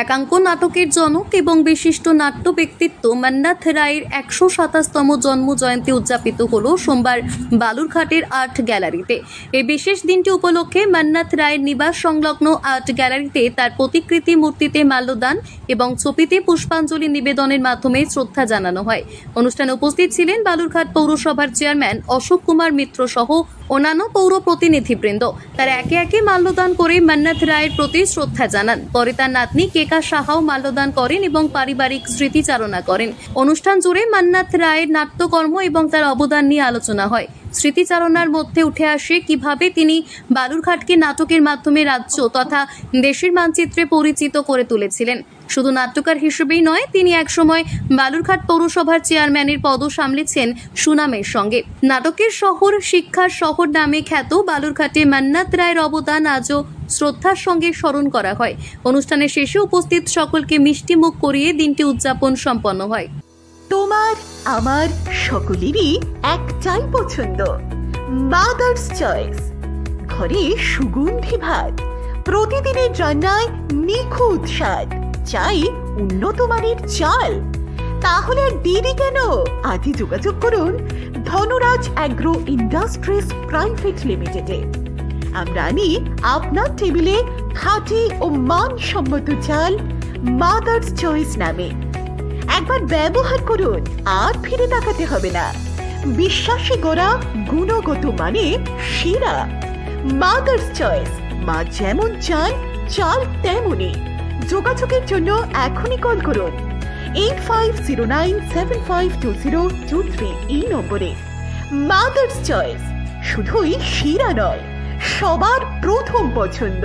একাঙ্ক নাটকের জনক এবং বিশিষ্ট নাট্য ব্যক্তিত্ব মান্নাথ রায়ের ১২৭তম জন্ম জয়ন্তী উদযাপিত হল সোমবার বালুরঘাটের আর্ট গ্যালারিতে। এই বিশেষ দিনটি উপলক্ষে মান্নাথ রায়ের নিবাস সংলগ্ন আর্ট গ্যালারিতে তার প্রতিকৃতি মূর্তিতে মাল্যদান এবং ছবিতে পুষ্পাঞ্জলি নিবেদনের মাধ্যমে শ্রদ্ধা জানানো হয়। অনুষ্ঠানে উপস্থিত ছিলেন বালুরঘাট পৌরসভার চেয়ারম্যান অশোক কুমার মিত্র সহ অন্যান্য পৌর প্রতিনিধিবৃন্দ। তারা একে একে মাল্যদান করে মান্নাথ রায়ের প্রতি শ্রদ্ধা জানান। পরে তার নাতনি কেকা সাহাও মাল্যদান করেন এবং পারিবারিক স্মৃতিচারণা করেন। অনুষ্ঠান জুড়ে মান্নাথ রায়ের নাট্যকর্ম এবং তার অবদান নিয়ে আলোচনা হয়। স্মৃতিচারণার মধ্যে উঠে আসে কিভাবে তিনি বালুরঘাটকে নাটকের মাধ্যমে রাজ্য তথা দেশের মানচিত্রে পরিচিত করে তুলেছিলেন। শুধু নাট্যকার হিসেবেই নয়, তিনি একসময় বালুরঘাট পৌরসভার চেয়ারম্যানের পদও সামলেছেন সুনামের সঙ্গে। নাটকের শহর, শিক্ষার শহর নামে খ্যাত বালুরঘাটে মান্নাথ রায়ের অবদান আজও শ্রদ্ধার সঙ্গে স্মরণ করা হয়। অনুষ্ঠানের শেষে উপস্থিত সকলকে মিষ্টি মুখ করিয়ে দিনটি উদযাপন সম্পন্ন হয়। তোমার আমার সকলেরই একটাই পছন্দ, মাদার্স চয়েস। ঘরে সুগন্ধি ভাত, প্রতিদিনের রান্নায় নিখুঁত স্বাদ, চাই উন্নত মানের চাল। তাহলে আর দেরি কেন? আজই যোগাযোগ করুন ধনরাজ অ্যাগ্রো ইন্ডাস্ট্রিজ প্রাইভেট লিমিটেডে। আমরা আনি আপনার টেবিলে খাঁটি ও মানসম্মত চাল মাদার্স চয়েস নামে। একবার ব্যবহার করুন, আর ফিরে তাকাতে হবে না। বিশ্বাসে গড়া গুণগত মানে সেরা মাদার্স চয়েস। মা যেমন চান, চাল তেমনই। যোগাযোগের জন্য এখনই কল করুন 8509752023 এই নম্বরে। মাদার্স চয়েস শুধুই সেরা নয়, সবার প্রথম পছন্দ।